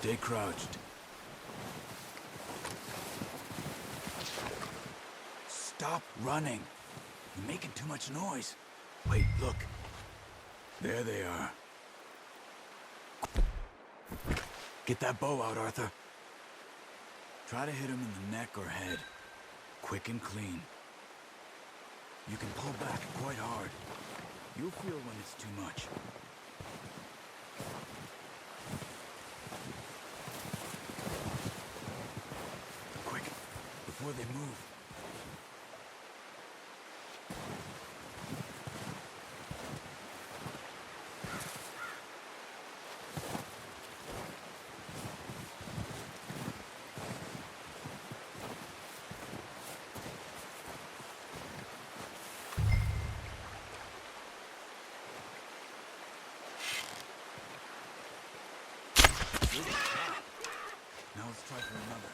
Stay crouched. Stop running. You're making too much noise. Wait, look. There they are. Get that bow out, Arthur. Try to hit him in the neck or head. Quick and clean. You can pull back quite hard. You'll feel when it's too much. Quick, before they move. Now let's try for another.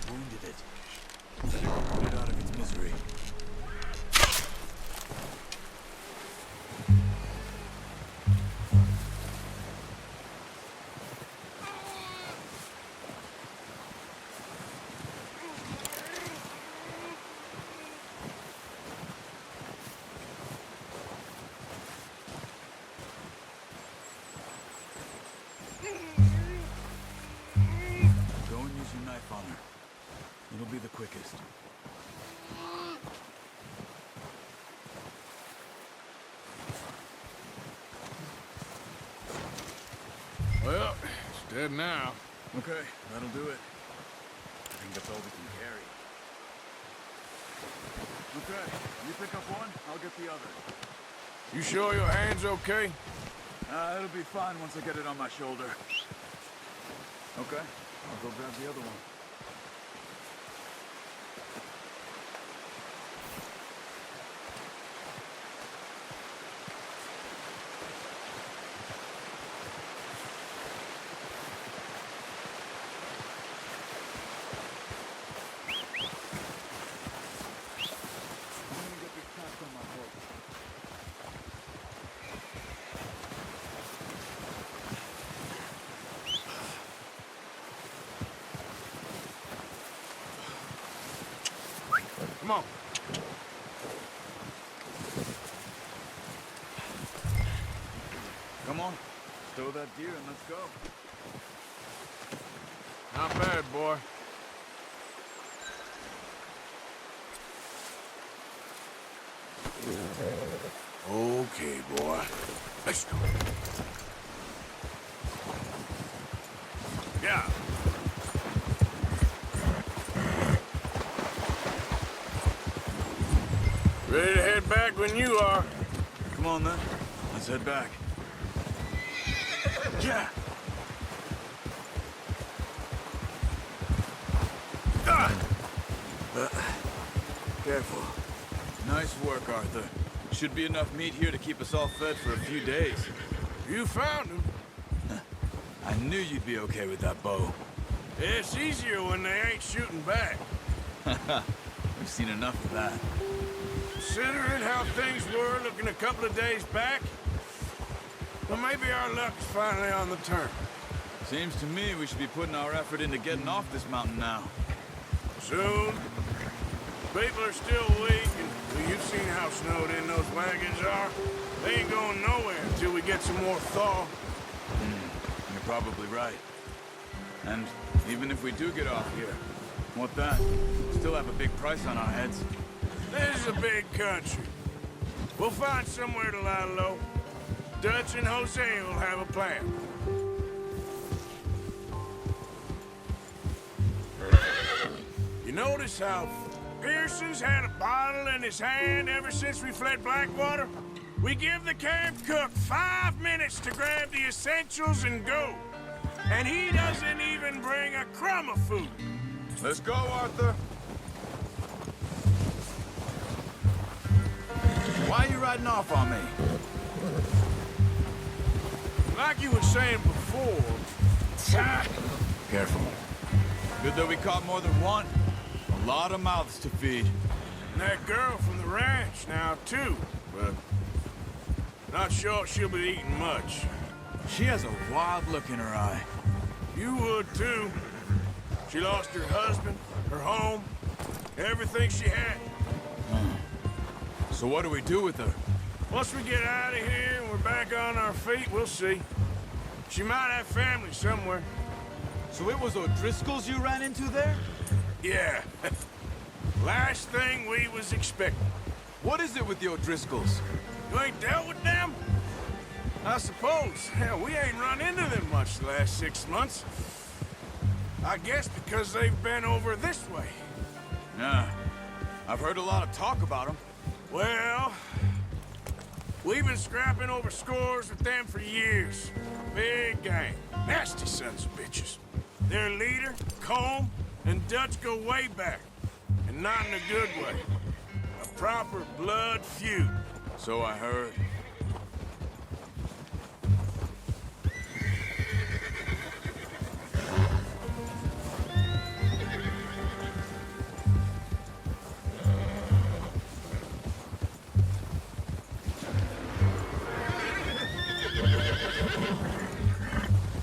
Wounded it. Put it out of its misery. Go and use your knife on her. It'll be the quickest. Well, it's dead now. Okay, that'll do it. I think that's all we can carry. Okay, you pick up one, I'll get the other. You sure your hand's okay? It'll be fine once I get it on my shoulder. Okay, I'll go grab the other one. Come on. Come on, stow that deer and let's go. Not bad, boy. Okay, boy. Let's go. Yeah. Ready to head back when you are. Come on then, let's head back. Yeah. Careful. Nice work, Arthur. Should be enough meat here to keep us all fed for a few days. You found him. I knew you'd be okay with that bow. It's easier when they ain't shooting back. We've seen enough of that. Considering how things were looking a couple of days back, Well, maybe our luck's finally on the turn. Seems to me we should be putting our effort into getting off this mountain now. Soon. People are still weak, and well, you've seen how snowed in those wagons are. They ain't going nowhere until we get some more thaw. You're probably right. And even if we do get off here, what then? Still have a big price on our heads. This is a big country. We'll find somewhere to lie low. Dutch and Jose will have a plan. You notice how Pearson's had a bottle in his hand ever since we fled Blackwater? We give the camp cook 5 minutes to grab the essentials and go. And he doesn't even bring a crumb of food. Let's go, Arthur. Why are you riding off on me? Like you were saying before... Careful. Good that we caught more than one. A lot of mouths to feed. And that girl from the ranch now, too. But not sure she'll be eating much. She has a wild look in her eye. You would, too. She lost her husband, her home, everything she had. So what do we do with her? Once we get out of here and we're back on our feet, we'll see. She might have family somewhere. So it was O'Driscoll's you ran into there? Yeah. Last thing we was expecting. What is it with the O'Driscolls? You ain't dealt with them? I suppose. Hell, we ain't run into them much the last 6 months. I guess because they've been over this way. Yeah. I've heard a lot of talk about them. Well, we've been scrapping over scores with them for years. Big gang. Nasty sons of bitches. Their leader, Combe, and Dutch go way back. And not in a good way. A proper blood feud. So I heard.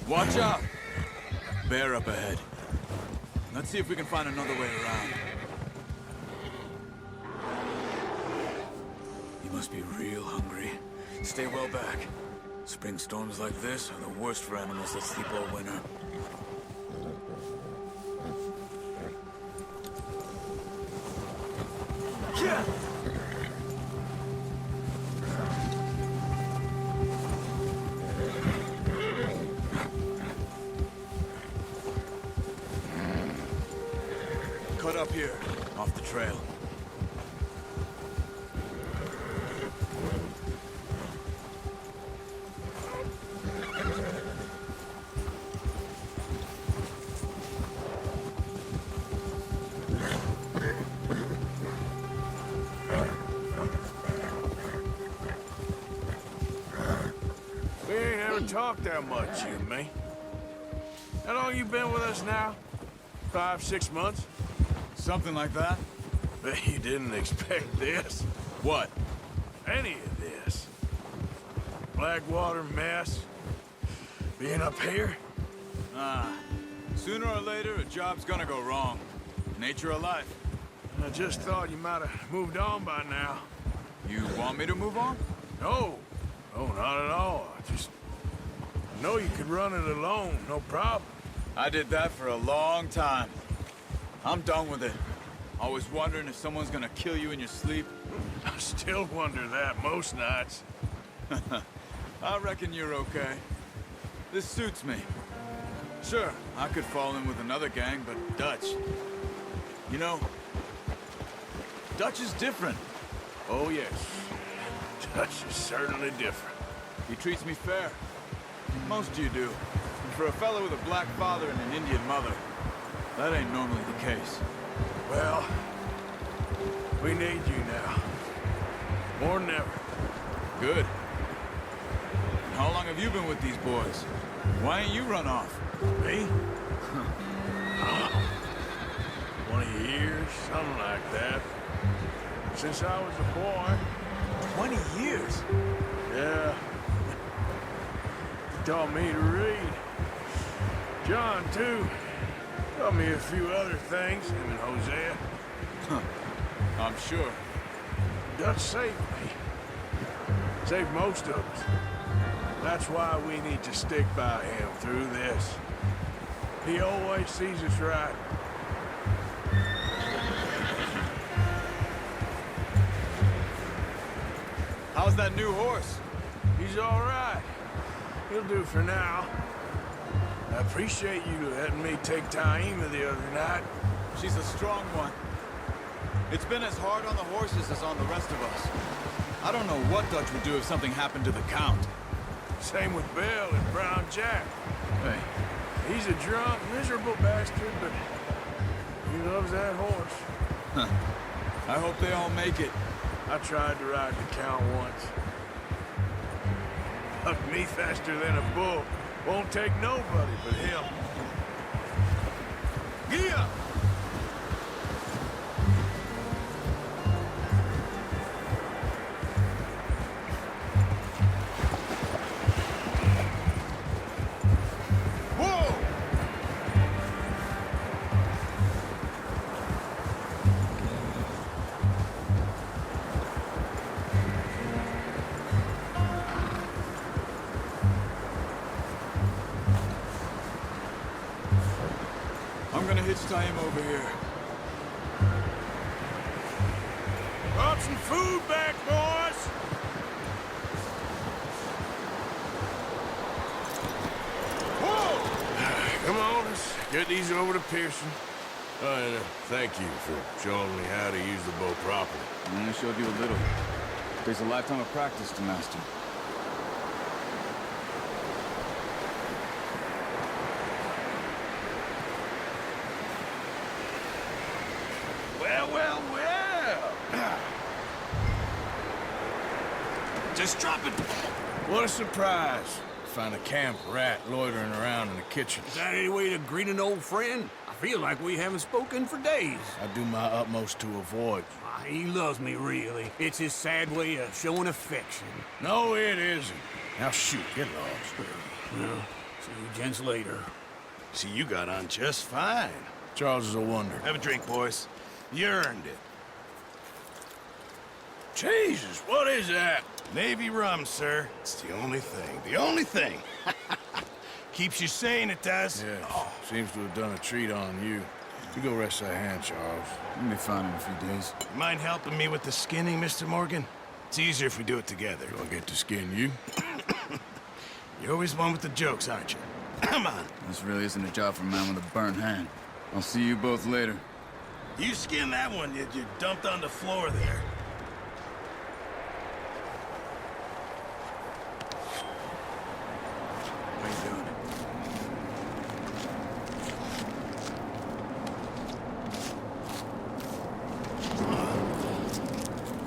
Watch out! Bear up ahead. Let's see if we can find another way around. You must be real hungry. Stay well back. Spring storms like this are the worst for animals that sleep all winter. Yeah! Cut up here, off the trail. We ain't ever talked that much, you and me. How long you been with us now? 5, 6 months? Something like that? Bet you didn't expect this. What? Any of this. Blackwater mess. Being up here. Sooner or later, a job's gonna go wrong. Nature of life. I just thought you might have moved on by now. You want me to move on? No. No, not at all. I just know you could run it alone, no problem. I did that for a long time. I'm done with it. Always wondering if someone's gonna kill you in your sleep. I still wonder that most nights. I reckon you're okay. This suits me. Sure, I could fall in with another gang, but Dutch... You know, Dutch is different. Oh, yes. Dutch is certainly different. He treats me fair. Most of you do. And for a fellow with a black father and an Indian mother, that ain't normally the case. Well, we need you now. More than ever. Good. How long have you been with these boys? Why ain't you run off? Me? 20 years, something like that. Since I was a boy. 20 years? Yeah. taught me to read. John, too. Taught me a few other things, him and Hosea. I'm sure. Dutch saved me. Saved most of us. That's why we need to stick by him through this. He always sees us right. How's that new horse? He's all right. He'll do for now. I appreciate you letting me take Taima the other night. She's a strong one. It's been as hard on the horses as on the rest of us. I don't know what Dutch would do if something happened to the Count. Same with Bill and Brown Jack. Hey. He's a drunk, miserable bastard, but he loves that horse. Huh. I hope they all make it. I tried to ride the Count once. Hucked me faster than a bull. Won't take nobody but him. Giddy up! I'm gonna hitch tie him over here. Brought some food back, boys! Whoa! Come on, let's get these over to Pearson. And thank you for showing me how to use the bow properly. I showed you a little. Takes a lifetime of practice to master. Well. Just drop it. What a surprise. Find a camp rat loitering around in the kitchen. Is that any way to greet an old friend? I feel like we haven't spoken for days. I do my utmost to avoid. He loves me, really. It's his sad way of showing affection. No, it isn't. Now shoot, get lost. Well, see you gents later. See, you got on just fine. Charles is a wonder. Have a drink, boys. You earned it. Jesus, what is that? Navy rum, sir. It's the only thing. The only thing. Keeps you sane, it does. Yeah, seems to have done a treat on you. You go rest that hand, Charles. You'll be fine in a few days. Mind helping me with the skinning, Mr. Morgan? It's easier if we do it together. Do I get to skin you? You're always one with the jokes, aren't you? Come on. This really isn't a job for a man with a burnt hand. I'll see you both later. You skinned that one you dumped on the floor there. How you doing?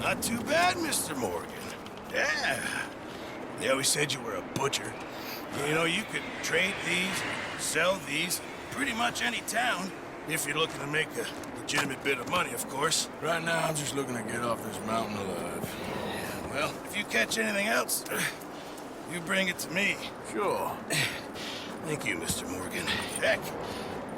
Not too bad, Mr. Morgan. Yeah. They always said you were a butcher. You know, you could trade these, sell these, pretty much any town, if you're looking to make a legitimate bit of money, of course. Right now, I'm just looking to get off this mountain alive. Yeah, well, if you catch anything else, you bring it to me. Sure. Thank you, Mr. Morgan. Heck,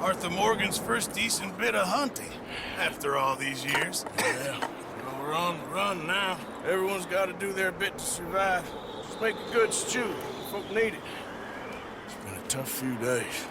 Arthur Morgan's first decent bit of hunting, after all these years. Yeah. Well, we're on the run now. Everyone's got to do their bit to survive. Just make a good stew. Folk need it. It's been a tough few days.